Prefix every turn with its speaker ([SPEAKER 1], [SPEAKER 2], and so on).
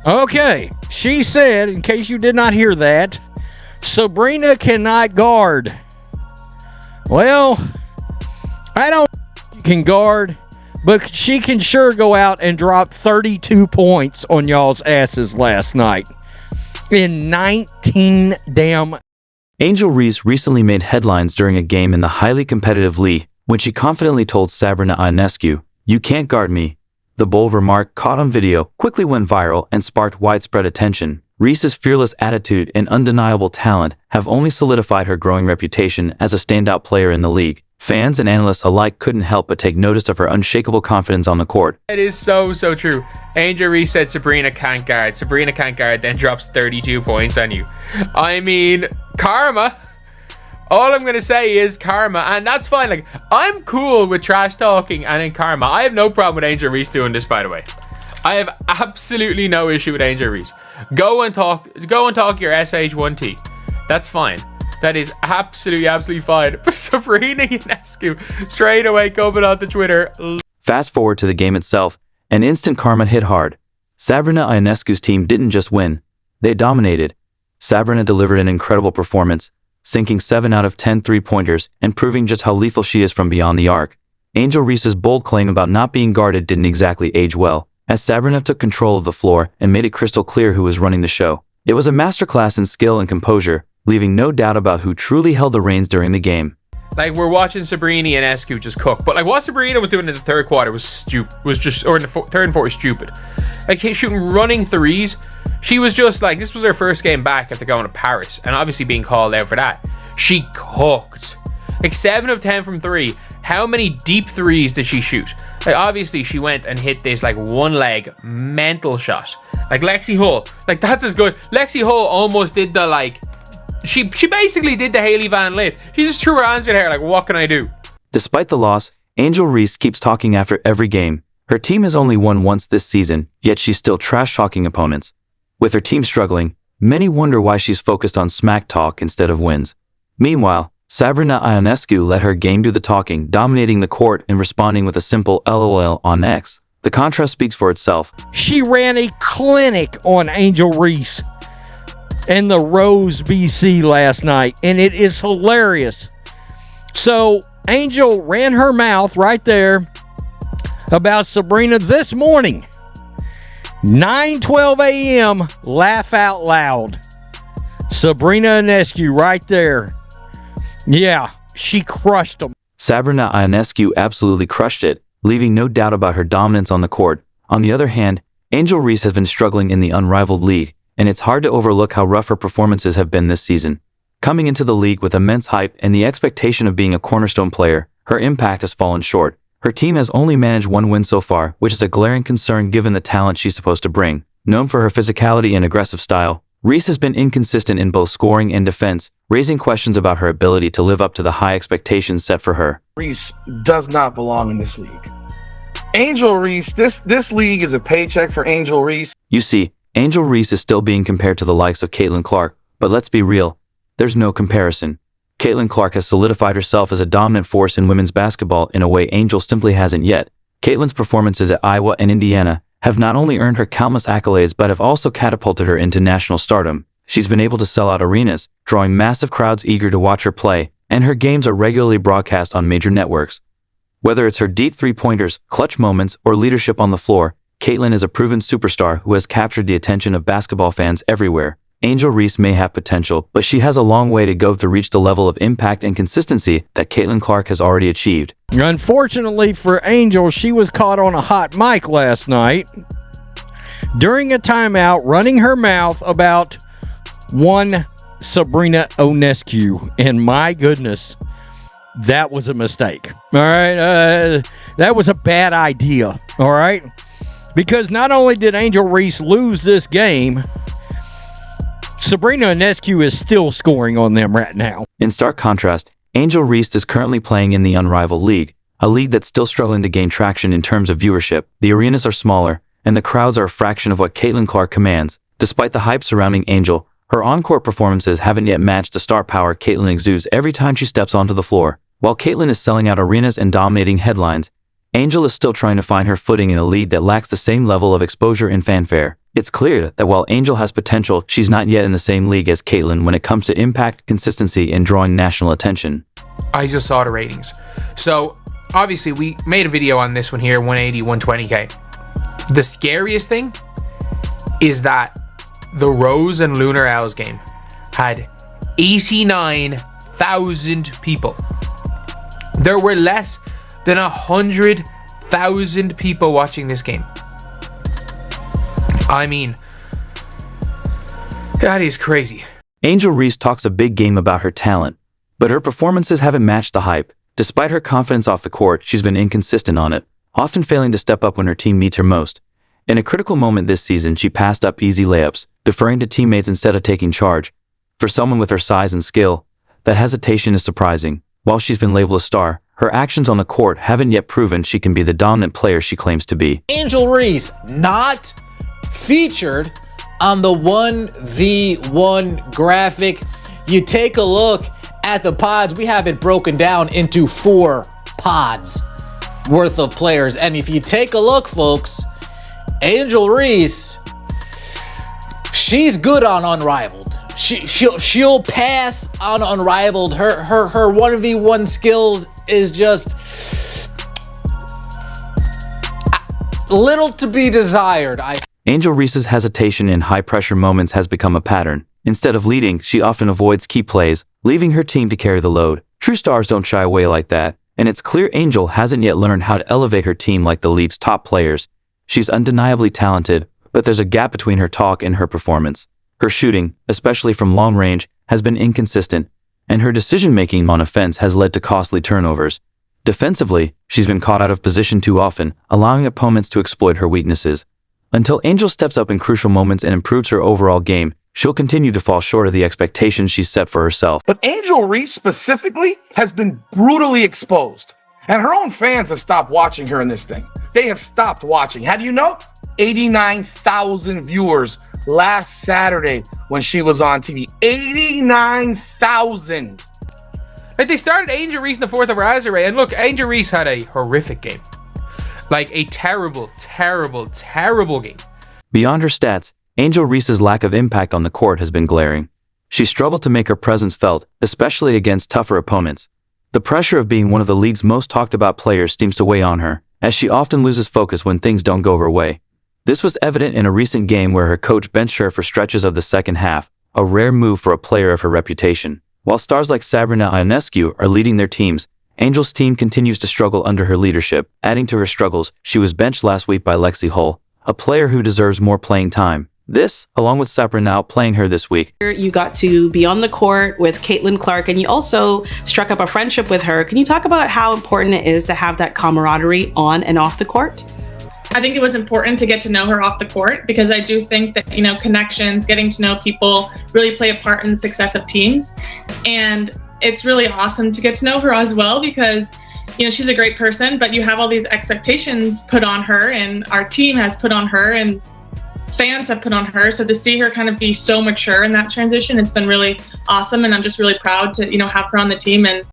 [SPEAKER 1] Okay, she said, in case you did not hear that, Sabrina cannot guard. Well, I don't know if she can guard, but she can sure go out and drop 32 points on y'all's asses last night in 19 damn.
[SPEAKER 2] Angel Reese recently made headlines during a game in the highly competitive league when she confidently told Sabrina Ionescu, "You can't guard me." The bold remark, caught on video, quickly went viral and sparked widespread attention. Reese's fearless attitude and undeniable talent have only solidified her growing reputation as a standout player in the league. Fans and analysts alike couldn't help but take notice of her unshakable confidence on the court.
[SPEAKER 3] It is so true. Angel Reese said Sabrina can't guard. Sabrina can't guard, then drops 32 points on you. I mean, karma. All I'm going to say is karma, and that's fine. Like, I'm cool with trash talking and in karma. I have no problem with Angel Reese doing this, by the way. I have absolutely no issue with Angel Reese. Go and talk your SH1T. That's fine. That is absolutely fine. But Sabrina Ionescu straight away coming onto Twitter.
[SPEAKER 2] Fast forward to the game itself, and instant karma hit hard. Sabrina Ionescu's team didn't just win, they dominated. Sabrina delivered an incredible performance, sinking 7 out of 10 three-pointers and proving just how lethal she is from beyond the arc. Angel Reese's bold claim about not being guarded didn't exactly age well, as Sabrina took control of the floor and made it crystal clear who was running the show. It was a masterclass in skill and composure, leaving no doubt about who truly held the reins during the game.
[SPEAKER 3] Like, we're watching Sabrina Ionescu just cook, but like what Sabrina was doing in the third quarter was stupid. Or in the third and fourth was stupid. Like, shooting running threes. She was just like, this was her first game back after going to Paris, and obviously being called out for that. She cooked. Like 7 of 10 from 3. How many deep threes did she shoot? Like, obviously she went and hit this like one leg mental shot. Like Lexi Hull. Like, that's as good. Lexi Hull almost did the like. She basically did the Hailey Van Lith. She just threw her hands in her like, what can I do?
[SPEAKER 2] Despite the loss, Angel Reese keeps talking after every game. Her team has only won once this season, yet she's still trash-talking opponents. With her team struggling, many wonder why she's focused on smack talk instead of wins. Meanwhile, Sabrina Ionescu let her game do the talking, dominating the court and responding with a simple LOL on X. The contrast speaks for itself.
[SPEAKER 1] She ran a clinic on Angel Reese in the Rose, BC last night, and it is hilarious. So Angel ran her mouth right there about Sabrina this morning. 9:12 a.m. Laugh out loud. Sabrina Ionescu right there. Yeah, she crushed them.
[SPEAKER 2] Sabrina Ionescu absolutely crushed it, leaving no doubt about her dominance on the court. On the other hand, Angel Reese has been struggling in the Unrivaled league, and it's hard to overlook how rough her performances have been this season. Coming into the league with immense hype and the expectation of being a cornerstone player, her impact has fallen short. Her team has only managed 1 win so far, which is a glaring concern given the talent she's supposed to bring. Known for her physicality and aggressive style, Reese has been inconsistent in both scoring and defense, raising questions about her ability to live up to the high expectations set for her.
[SPEAKER 4] Reese does not belong in this league. Angel Reese, this league is a paycheck for Angel Reese.
[SPEAKER 2] You see, Angel Reese is still being compared to the likes of Caitlin Clark, but let's be real, there's no comparison. Caitlin Clark has solidified herself as a dominant force in women's basketball in a way Angel simply hasn't yet. Caitlin's performances at Iowa and Indiana have not only earned her countless accolades but have also catapulted her into national stardom. She's been able to sell out arenas, drawing massive crowds eager to watch her play, and her games are regularly broadcast on major networks. Whether it's her deep three-pointers, clutch moments, or leadership on the floor, Caitlin is a proven superstar who has captured the attention of basketball fans everywhere. Angel Reese may have potential, but she has a long way to go to reach the level of impact and consistency that Caitlin Clark has already achieved.
[SPEAKER 1] Unfortunately for Angel, she was caught on a hot mic last night during a timeout running her mouth about one Sabrina Ionescu, and my goodness, that was a mistake. All right, that was a bad idea. All right, because not only did Angel Reese lose this game, Sabrina Ionescu is still scoring on them right now.
[SPEAKER 2] In stark contrast, Angel Reese is currently playing in the Unrivaled league, a league that's still struggling to gain traction in terms of viewership. The arenas are smaller, and the crowds are a fraction of what Caitlin Clark commands. Despite the hype surrounding Angel, her on-court performances haven't yet matched the star power Caitlin exudes every time she steps onto the floor. While Caitlin is selling out arenas and dominating headlines, Angel is still trying to find her footing in a league that lacks the same level of exposure and fanfare. It's clear that while Angel has potential, she's not yet in the same league as Caitlyn when it comes to impact, consistency, and drawing national attention.
[SPEAKER 3] I just saw the ratings. So, obviously, we made a video on this one here, 180, 120k. The scariest thing is that the Rose and Lunar Owls game had 89,000 people. There were less than 100,000 people watching this game. I mean, that is crazy.
[SPEAKER 2] Angel Reese talks a big game about her talent, but her performances haven't matched the hype. Despite her confidence off the court, she's been inconsistent on it, often failing to step up when her team needs her most. In a critical moment this season, she passed up easy layups, deferring to teammates instead of taking charge. For someone with her size and skill, that hesitation is surprising. While she's been labeled a star, her actions on the court haven't yet proven she can be the dominant player she claims to be.
[SPEAKER 5] Angel Reese, not featured on the 1v1 graphic. You take a look at the pods, we have it broken down into 4 pods worth of players. And if you take a look, folks, Angel Reese, she's good on Unrivaled. She'll pass on Unrivaled. Her 1v1 skills is just little to be desired.
[SPEAKER 2] Angel Reese's hesitation in high-pressure moments has become a pattern. Instead of leading, she often avoids key plays, leaving her team to carry the load. True stars don't shy away like that, and it's clear Angel hasn't yet learned how to elevate her team like the league's top players. She's undeniably talented, but there's a gap between her talk and her performance. Her shooting, especially from long range, has been inconsistent, and her decision-making on offense has led to costly turnovers. Defensively, she's been caught out of position too often, allowing opponents to exploit her weaknesses. Until Angel steps up in crucial moments and improves her overall game, she'll continue to fall short of the expectations she's set for herself.
[SPEAKER 4] But Angel Reese specifically has been brutally exposed. And her own fans have stopped watching her in this thing. They have stopped watching. How do you know? 89,000 viewers last Saturday when she was on TV. 89,000.
[SPEAKER 3] Like, they started Angel Reese in the 4th of Rivalry, and look, Angel Reese had a horrific game. Like, a terrible, terrible, terrible game.
[SPEAKER 2] Beyond her stats, Angel Reese's lack of impact on the court has been glaring. She struggled to make her presence felt, especially against tougher opponents. The pressure of being one of the league's most talked about players seems to weigh on her, as she often loses focus when things don't go her way. This was evident in a recent game where her coach benched her for stretches of the second half, a rare move for a player of her reputation. While stars like Sabrina Ionescu are leading their teams, Angel's team continues to struggle under her leadership. Adding to her struggles, she was benched last week by Lexi Hull, a player who deserves more playing time. This, along with Sabrina outplaying her this week.
[SPEAKER 6] You got to be on the court with Caitlin Clark, and you also struck up a friendship with her. Can you talk about how important it is to have that camaraderie on and off the court?
[SPEAKER 7] I think it was important to get to know her off the court, because I do think that, connections, getting to know people really play a part in the success of teams. And it's really awesome to get to know her as well, because she's a great person, but you have all these expectations put on her, and our team has put on her, and fans have put on her. So to see her kind of be so mature in that transition, it's been really awesome, and I'm just really proud to have her on the team. And